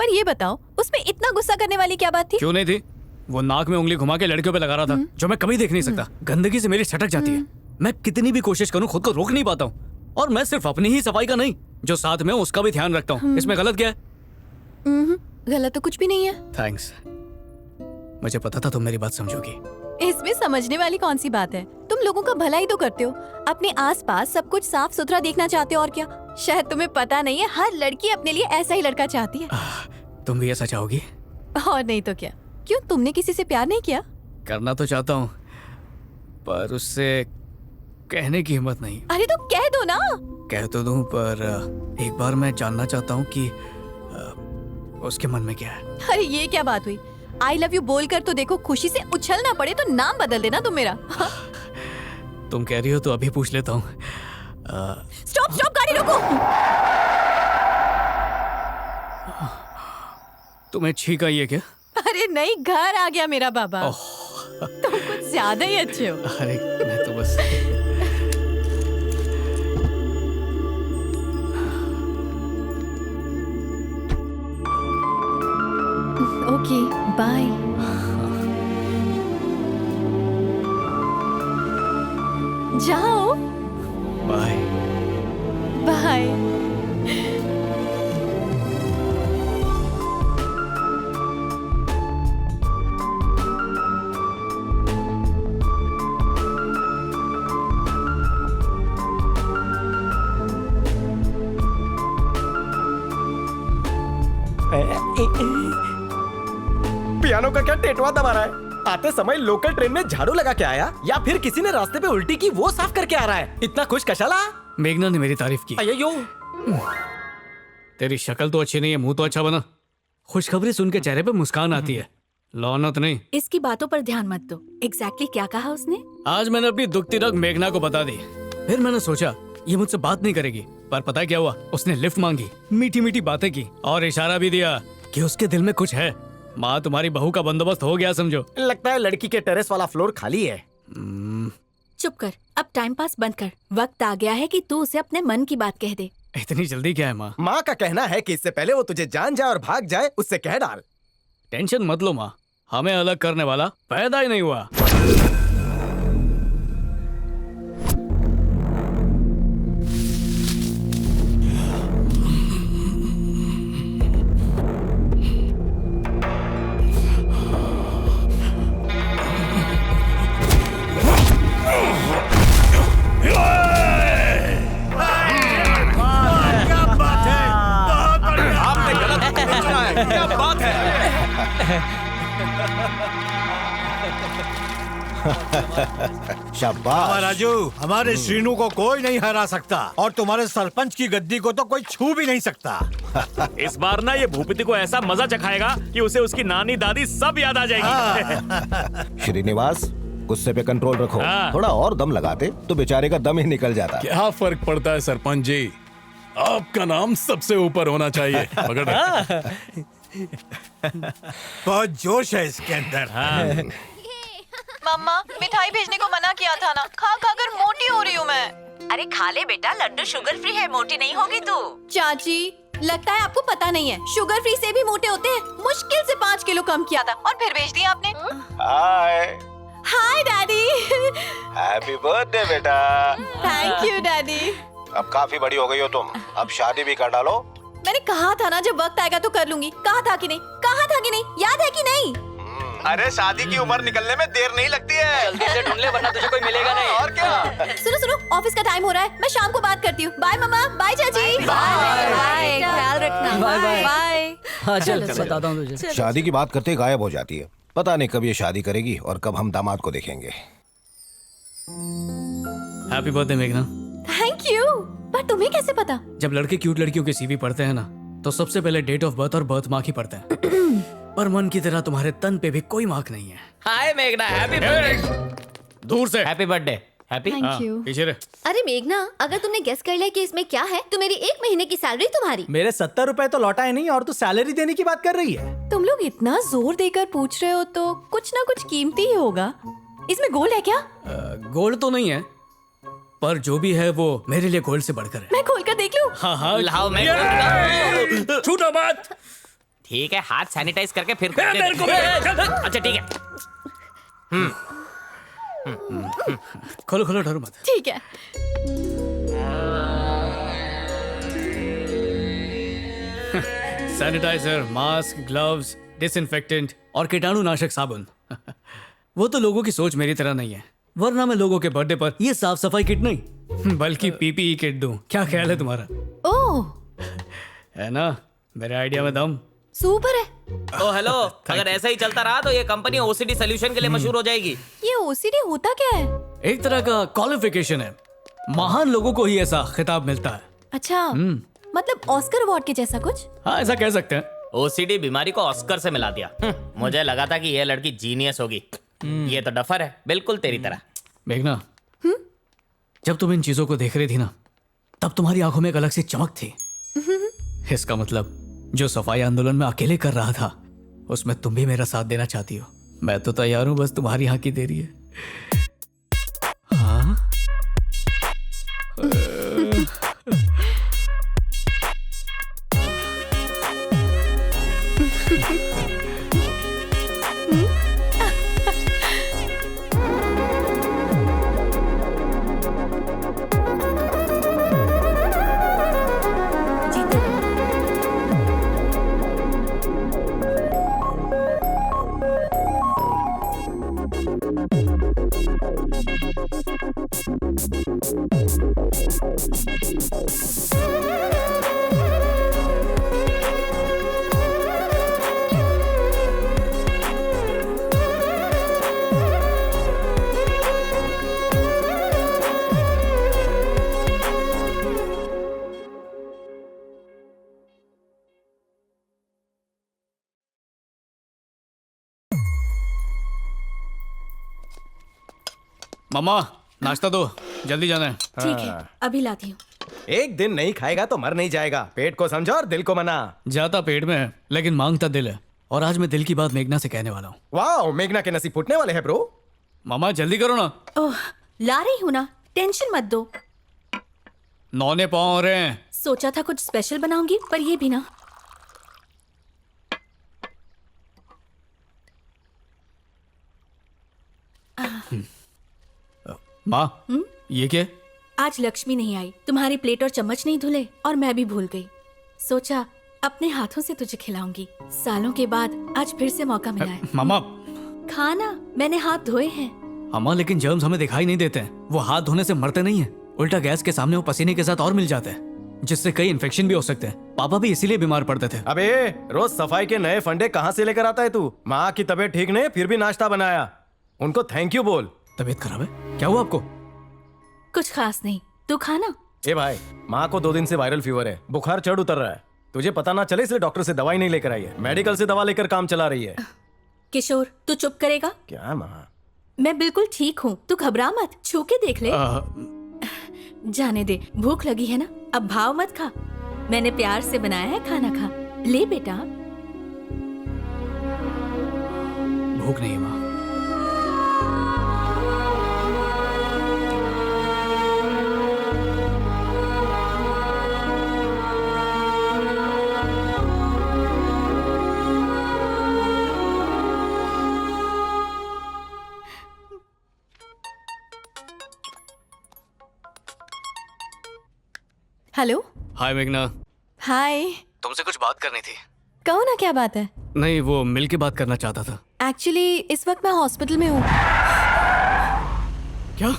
पर ये बताओ, उसमें इतना गुस्सा करने वाली क्या बात थी? क्यों नहीं थी? वो नाक में उंगली घुमा के लड़कियों पे लगा रहा था, जो मैं कभी देख नहीं सकता। गंदगी से मेरी छटक जाती है। मैं कितनी भी कोशिश करूं खुद को रोक नहीं पाता हूँ। और मैं सिर्फ अपनी ही सफाई का नहीं, जो साथ में उसका भी ध्यान रखता हूँ। इसमें गलत क्या है? गलत तो कुछ भी नहीं है। थैंक्स, मुझे पता था तुम मेरी बात समझोगी। इसमें समझने वाली कौन सी बात है? तुम लोगों का भला ही तो करते हो, अपने आसपास सब कुछ साफ सुथरा देखना चाहते हो, और क्या। शायद तुम्हें पता नहीं है, हर लड़की अपने लिए ऐसा ही लड़का चाहती है। तुम भी ऐसा चाहोगी? और नहीं तो क्या। क्यों, तुमने किसी से प्यार नहीं किया? करना तो चाहता हूँ, पर उससे कहने की हिम्मत नहीं। अरे तो कह दो ना। कह तो दूं, पर एक बार मैं जानना चाहता हूँ कि उसके मन में क्या है। अरे ये क्या बात हुई? आई लव यू बोलकर तो देखो, खुशी से उछल ना पड़े तो नाम बदल देना तुम मेरा। तुम कह रही हो तो अभी पूछ लेता हूँ। स्टॉप स्टॉप, गाड़ी रोको। तुम्हें छींक आई है क्या? अरे नहीं, घर आ गया मेरा बाबा। तुम कुछ ज्यादा ही अच्छे हो। अरे मैं तो बस ओके बाय। जाओ। Bye bye. पियानो का क्या टेटवा दबा रहा है? आते समय लोकल ट्रेन में झाड़ू लगा के आया, या फिर किसी ने रास्ते पे उल्टी की वो साफ करके आ रहा है? इतना खुश कशाला? मेघना ने मेरी तारीफ की। अयो, तेरी शक्ल तो अच्छी नहीं है, मुंह तो अच्छा बना। खुशखबरी सुन के चेहरे पे मुस्कान आती है, लौनत नहीं। इसकी बातों पर ध्यान मत दो। एग्जैक्टली क्या कहा उसने? आज मैंने अपनी दुखती रग मेघना को बता दी। फिर मैंने सोचा ये मुझसे बात नहीं करेगी, पर पता है क्या हुआ? उसने लिफ्ट मांगी, मीठी मीठी बातें की और इशारा भी दिया कि उसके दिल में कुछ है। माँ, तुम्हारी बहू का बंदोबस्त हो गया समझो। लगता है लड़की के टेरेस वाला फ्लोर खाली है। चुप कर, अब टाइम पास बंद कर। वक्त आ गया है कि तू उसे अपने मन की बात कह दे। इतनी जल्दी क्या है माँ? माँ का कहना है कि इससे पहले वो तुझे जान जाए और भाग जाए, उससे कह डाल। टेंशन मत लो माँ, हमें अलग करने वाला पैदा ही नहीं हुआ। क्या बात है? शाबाश राजू, हमारे श्रीनू को कोई नहीं हरा सकता और तुम्हारे सरपंच की गद्दी को तो कोई छू भी नहीं सकता। इस बार ना ये भूपति को ऐसा मजा चखाएगा कि उसे उसकी नानी दादी सब याद आ जाएगी। श्रीनिवास, गुस्से पे कंट्रोल रखो। थोड़ा और दम लगाते तो बेचारे का दम ही निकल जाता। क्या फर्क पड़ता है सरपंच जी, आपका नाम सबसे ऊपर होना चाहिए। बहुत जोश है इसके अंदर। मम्मा, मिठाई भेजने को मना किया था ना, खा खा कर मोटी हो रही हूँ मैं। अरे खा ले बेटा, लड्डू शुगर फ्री है, मोटी नहीं होगी तू। चाची, लगता है आपको पता नहीं है, शुगर फ्री से भी मोटे होते हैं। मुश्किल से 5 किलो कम किया था और फिर भेज दिया आपने। हाय हाय डैडी। हैप्पी बर्थडे बेटा। Thank you daddy. अब काफी बड़ी हो गई हो तुम, अब शादी भी कर डालो। मैंने कहा था ना जब वक्त आएगा तो कर लूंगी। कहा था कि नहीं? कहा था कि नहीं? याद है कि नहीं? अरे शादी की उम्र निकलने में देर नहीं लगती है। जल्दी से ढूंढ ले वरना तुझे कोई मिलेगा नहीं। और क्या? सुनो सुनो, ऑफिस का टाइम हो रहा है, मैं शाम को बात करती हूँ। बाय मम्मा, बाय चाची। बाय, ख्याल रखना। Bye bye. हाँ चल, बताता हूँ तुझे। शादी की बात करते गायब हो जाती है। पता नहीं कब ये शादी करेगी और कब हम दामाद को देखेंगे। हैप्पी बर्थडे मेघना। Thank you. पर तुम्हें कैसे पता? जब लड़के क्यूट लड़कियों के सीवी पढ़ते हैं ना, तो सबसे पहले डेट ऑफ बर्थ और बर्थ मार्क ही पढ़ते हैं। पर मन की तरह तुम्हारे तन पे भी कोई मार्क नहीं है। हाय मेघना, हैप्पी बर्थडे। दूर से happy birthday. Happy. Thank you. पीछे रहे। अरे मेघना, अगर तुमने गेस कर लिया कि इसमें क्या है तो मेरी 1 महीने की सैलरी तुम्हारी। मेरे 70 रुपए तो लौटाए नहीं और तू सैलरी देने की बात कर रही है। तुम लोग इतना जोर देकर पूछ रहे हो तो कुछ ना कुछ कीमती ही होगा। इसमें गोल्ड है क्या? गोल्ड तो नहीं है, पर जो भी है वो मेरे लिए गोल्ड से बढ़कर है। मैं खोलकर देख लूं? हाँ हाँ, लाओ मैं। छूटो मत। ठीक है, हाथ सैनिटाइज करके फिर अच्छा ठीक है। खोलो खोलो, डरो मत। ठीक है। सैनिटाइजर, मास्क, ग्लव्स, डिसइंफेक्टेंट और कीटाणुनाशक साबुन। वो तो लोगों की सोच मेरी तरह नहीं है, वरना मैं लोगों के बर्थडे पर ये साफ सफाई किट नहीं बल्कि पीपीई किट दूं। क्या ख्याल है तुम्हारा? ओह, है ना मेरे आइडिया में दम। सुपर है। तो हेलो, अगर ऐसा ही चलता रहा तो ये कंपनी ओसीडी सोल्यूशन के लिए मशहूर हो जाएगी। ये ओसीडी होता क्या है? एक तरह का क्वालिफिकेशन है, महान लोगों को ही ऐसा खिताब मिलता है। अच्छा, मतलब ऑस्कर अवार्ड के जैसा कुछ? हाँ, ऐसा कह सकते हैं। ओसीडी बीमारी को ऑस्कर से मिला दिया। मुझे लगा था कि ये लड़की जीनियस होगी। ये तो डफर है, बिल्कुल तेरी तरह। मेघना, जब तुम इन चीजों को देख रही थी ना, तब तुम्हारी आंखों में एक अलग सी चमक थी। इसका मतलब जो सफाई आंदोलन में अकेले कर रहा था, उसमें तुम भी मेरा साथ देना चाहती हो। मैं तो तैयार हूं, बस तुम्हारी हाँ की देरी है। हाँ? मम्मा, नाश्ता दो, जल्दी जाना है। ठीक है, अभी लाती हूँ। एक दिन नहीं खाएगा तो मर नहीं जाएगा। पेट को समझो और दिल को मना। जाता पेट में है, लेकिन मांगता दिल है। और आज मैं दिल की बात मेघना से कहने वाला हूँ। वाह, मेघना के नसीब फूटने वाले हैं ब्रो। मामा जल्दी करो ना। ओह, ला रही हूँ ना, टेंशन मत दो। नौने पाँव हो रहे हैं। सोचा था कुछ स्पेशल बनाऊंगी, पर ये भी ना। माँ, ये क्या? आज लक्ष्मी नहीं आई, तुम्हारी प्लेट और चम्मच नहीं धुले और मैं भी भूल गई। सोचा अपने हाथों से तुझे खिलाऊंगी। सालों के बाद आज फिर से मौका मिला है। मामा, खाना मैंने हाथ धोए हैं। मामा, लेकिन जर्म्स हमें दिखाई नहीं देते हैं। वो हाथ धोने से मरते नहीं हैं। उल्टा गैस के सामने वो पसीने के साथ और मिल जाते हैं, जिससे कई इन्फेक्शन भी हो सकते हैं। पापा भी इसीलिए बीमार पड़ते थे। अबे, रोज सफाई के नए फंडे कहाँ से लेकर आता है तू? माँ की तबीयत ठीक नहीं, फिर भी नाश्ता बनाया। उनको थैंक यू बोल। तबीयत खराब है? क्या हुआ आपको? कुछ खास नहीं, तू खाना। ए भाई, माँ को 2 दिन से वायरल फीवर है, बुखार चढ़ उतर रहा है। तुझे पता ना चले इसलिए डॉक्टर से दवाई नहीं लेकर आई है। मेडिकल से दवा लेकर काम चला रही है। किशोर, तू चुप करेगा? क्या माँ? मैं बिल्कुल ठीक हूँ, तू घबरा मत। छू के देख ले। जाने दे, भूख लगी है ना, अब भाव मत खा। मैंने प्यार से बनाया है खाना, खा ले बेटा। भूख नहीं माँ। हेलो। हाय मेघना। हाय। तुमसे कुछ बात करनी थी। कहो ना, क्या बात है? नहीं, वो मिल के बात करना चाहता था। एक्चुअली इस वक्त मैं हॉस्पिटल में हूँ। क्या?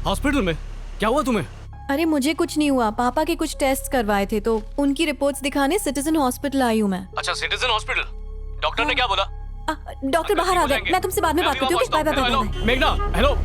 हॉस्पिटल में? क्या हुआ तुम्हें? अरे मुझे कुछ नहीं हुआ, पापा के कुछ टेस्ट करवाए थे तो उनकी रिपोर्ट्स दिखाने सिटीजन हॉस्पिटल आई हूँ मैं। अच्छा, सिटीजन हॉस्पिटल। डॉक्टर ने क्या बोला? डॉक्टर बाहर आ गए, मैं तुमसे बाद में बात करती हूँ। Bye bye bye bye. मेघना, हेलो।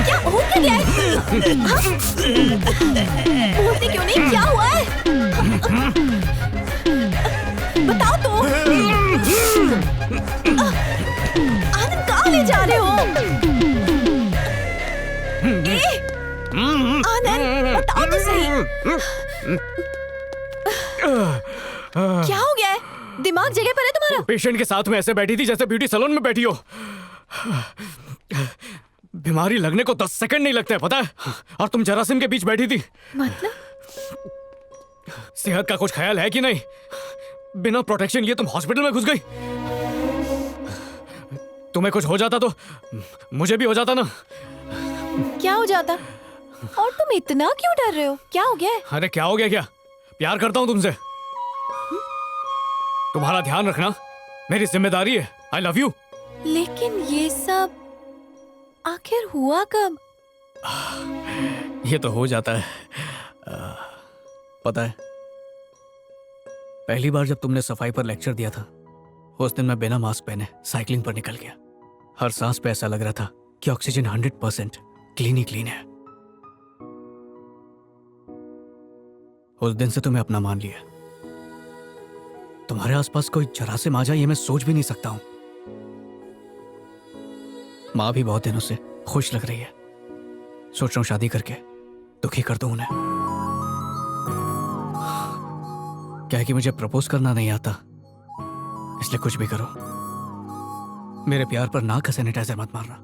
क्या हो गया है? हाँ? बोलते क्यों नहीं? क्या हुआ है? बताओ तो। आनंद कहाँ ले जा रहे हो? आनंद बताओ तो सही। क्या हो गया है? दिमाग जगह पर है तुम्हारा? पेशेंट के साथ में ऐसे बैठी थी जैसे ब्यूटी सैलून में बैठी हो। बीमारी लगने को 10 सेकंड नहीं लगते, पता है? और तुम जरासीम के बीच बैठी थी। मतलब? सेहत का कुछ ख्याल है कि नहीं? बिना प्रोटेक्शन लिए तुम हॉस्पिटल में घुस गई। तुम्हें कुछ हो जाता तो मुझे भी हो जाता ना। क्या हो जाता? और तुम इतना क्यों डर रहे हो? क्या हो गया है? अरे क्या हो गया? क्या प्यार करता हूं तुमसे। तुम्हारा ध्यान रखना मेरी जिम्मेदारी है। I love you. लेकिन ये सब आखिर हुआ कब? ये तो हो जाता है। पता है, पहली बार जब तुमने सफाई पर लेक्चर दिया था, उस दिन मैं बिना मास्क पहने साइकिलिंग पर निकल गया। हर सांस पे ऐसा लग रहा था कि ऑक्सीजन 100% क्लीन ही क्लीन है। उस दिन से तुम्हें अपना मान लिया। तुम्हारे आसपास कोई जरासीम आ जाए ये मैं सोच भी नहीं सकता हूं। माँ भी बहुत दिनों से खुश लग रही है। सोच रहा हूं शादी करके दुखी कर दूं उन्हें। क्या है कि मुझे प्रपोज करना नहीं आता, इसलिए कुछ भी करो, मेरे प्यार पर नाक का सैनिटाइजर मत मारना।